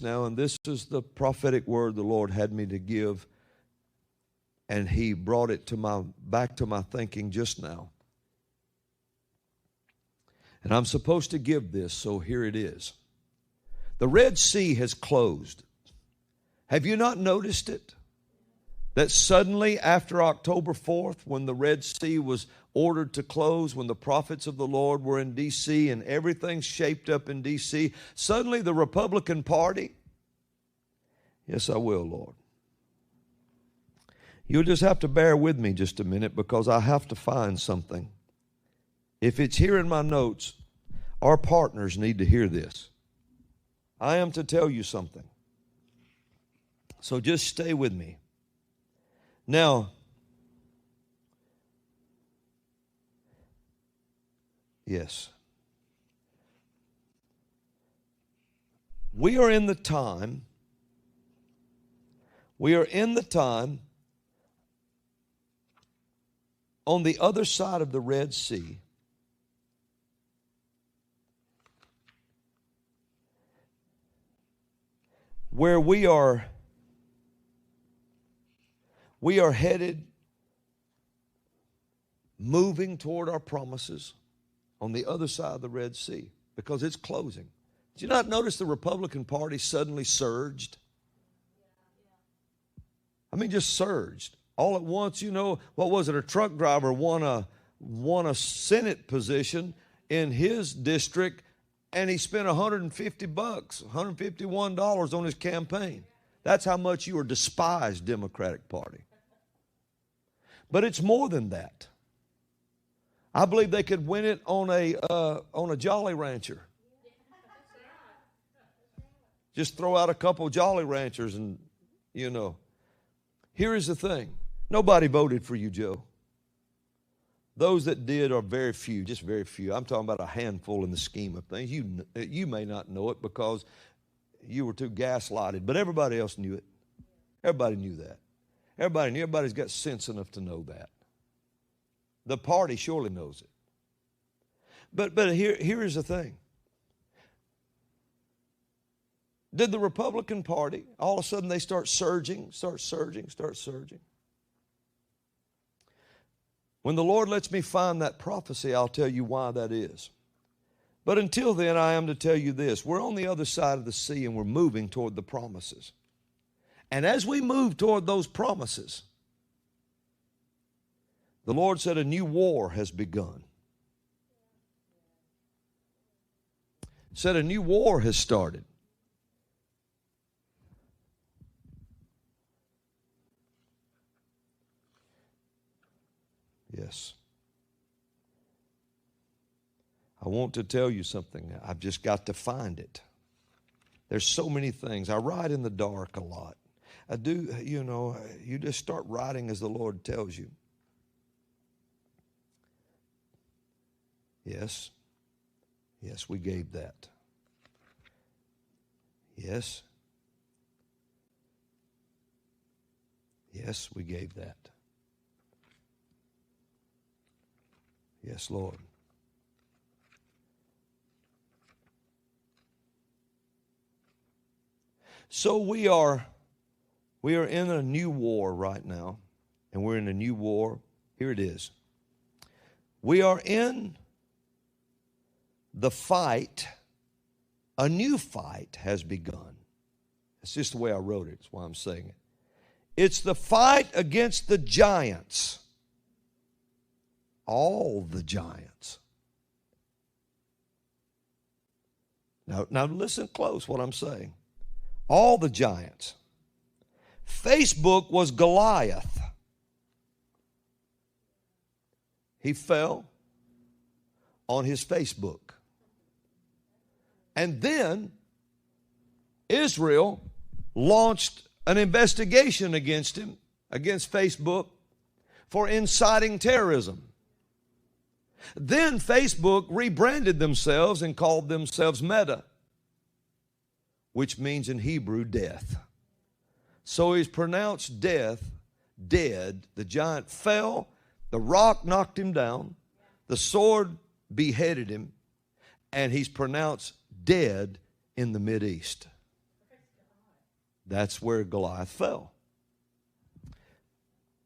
now, and this is the prophetic word the Lord had me to give, and He brought it back to my thinking just now. And I'm supposed to give this, so here it is. The Red Sea has closed. Have you not noticed it? That suddenly after October 4th, when the Red Sea was ordered to close, when the prophets of the Lord were in D.C. and everything shaped up in D.C., suddenly the Republican Party, yes, I will, Lord. You'll just have to bear with me just a minute because I have to find something. If it's here in my notes, our partners need to hear this. I am to tell you something. So just stay with me. Now, yes. We are in the time on the other side of the Red Sea where we are headed, moving toward our promises on the other side of the Red Sea because it's closing. Did you not notice the Republican Party suddenly surged? I mean, just surged. All at once, you know, what was it? A truck driver won a Senate position in his district, and he spent $150, $151 on his campaign. That's how much you are despised, Democratic Party. But it's more than that. I believe they could win it on a Jolly Rancher. Just throw out a couple of Jolly Ranchers and, you know. Here is the thing. Nobody voted for you, Joe. Those that did are very few, just very few. I'm talking about a handful in the scheme of things. You may not know it because you were too gaslighted, but everybody else knew it. Everybody knew that. Everybody knew. Everybody's got sense enough to know that. The party surely knows it. But here is the thing. Did the Republican Party, all of a sudden they start surging? When the Lord lets me find that prophecy, I'll tell you why that is. But until then, I am to tell you this. We're on the other side of the sea and we're moving toward the promises. And as we move toward those promises, the Lord said a new war has begun. Said a new war has started. Yes. I want to tell you something. I've just got to find it. There's so many things. I write in the dark a lot. I do, you know, you just start writing as the Lord tells you. Yes. Yes, we gave that. Yes. Yes, we gave that. Yes, Lord. So we are in a new war right now, and we're in a new war. Here it is. We are in the fight. A new fight has begun. It's just the way I wrote it. That's why I'm saying it. It's the fight against the giants. All the giants. Now listen close what I'm saying. All the giants. Facebook was Goliath. He fell on his Facebook. And then Israel launched an investigation against him, against Facebook, for inciting terrorism. Then Facebook rebranded themselves and called themselves Meta, which means in Hebrew death. So he's pronounced dead. The giant fell, the rock knocked him down, the sword beheaded him, and he's pronounced dead in the Mideast. That's where Goliath fell.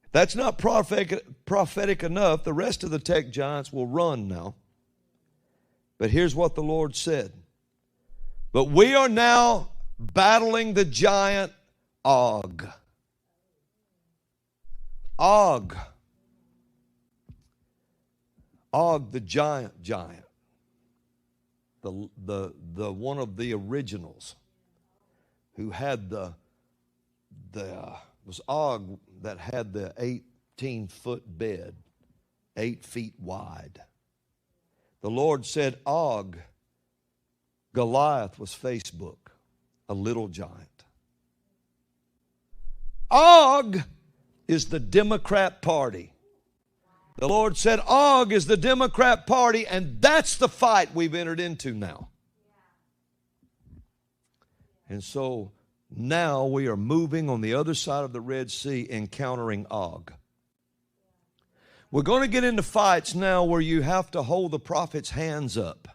If that's not prophetic enough, the rest of the tech giants will run now. But here's what the Lord said. But we are now battling the giant Og. Og. Og, the giant. The one of the originals who had was Og that had the 18-foot bed, 8 feet wide. The Lord said, Og, Goliath was Facebook, a little giant. Og is the Democrat Party. The Lord said, Og is the Democrat Party, and that's the fight we've entered into now. And so now we are moving on the other side of the Red Sea, encountering Og. We're going to get into fights now where you have to hold the prophet's hands up.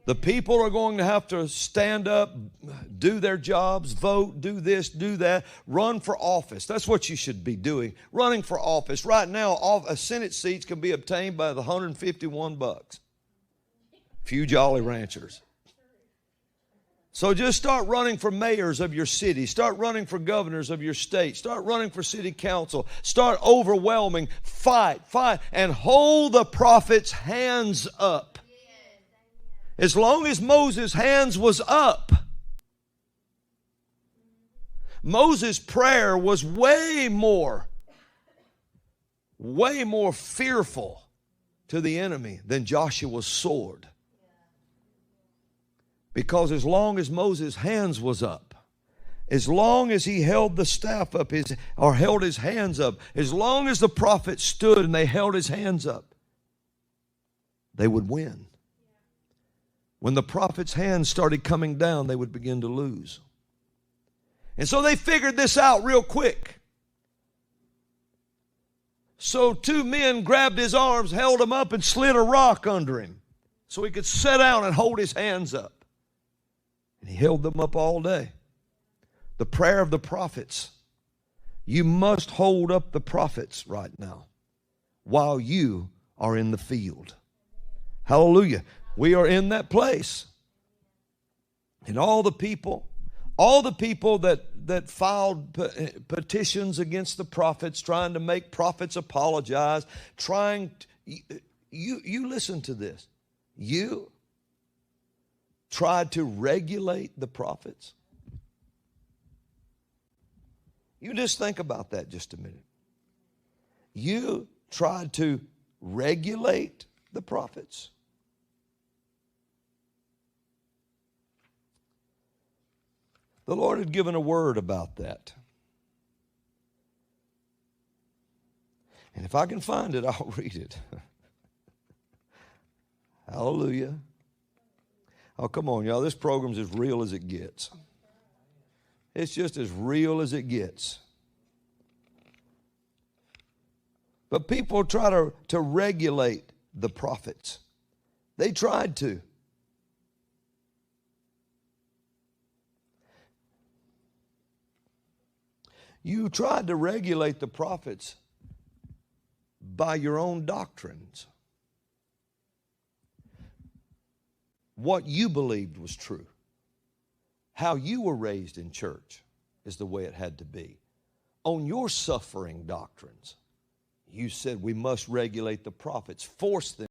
The people are going to have to stand up, do their jobs, vote, do this, do that, run for office. That's what you should be doing, running for office. Right now, a Senate seats can be obtained by the $151. Few Jolly Ranchers. So just start running for mayors of your city. Start running for governors of your state. Start running for city council. Start overwhelming. Fight, and hold the prophet's hands up. As long as Moses' hands was up, Moses' prayer was way more fearful to the enemy than Joshua's sword. Because as long as Moses' hands was up, as long as he held the staff up, held his hands up, as long as the prophet stood and they held his hands up, they would win. When the prophet's hands started coming down, they would begin to lose. And so they figured this out real quick. So 2 men grabbed his arms, held him up, and slid a rock under him so he could sit down and hold his hands up. And he held them up all day. The prayer of the prophets. You must hold up the prophets right now while you are in the field. Hallelujah. We are in that place. And all the people that filed petitions against the prophets, trying to make prophets apologize, you listen to this. You tried to regulate the prophets. You just think about that just a minute. You tried to regulate the prophets. The Lord had given a word about that. And if I can find it, I'll read it. Hallelujah. Oh, come on, y'all. This program's as real as it gets. It's just as real as it gets. But people try to regulate the prophets. They tried to. You tried to regulate the prophets by your own doctrines. What you believed was true. How you were raised in church is the way it had to be. On your suffering doctrines, you said we must regulate the prophets, force them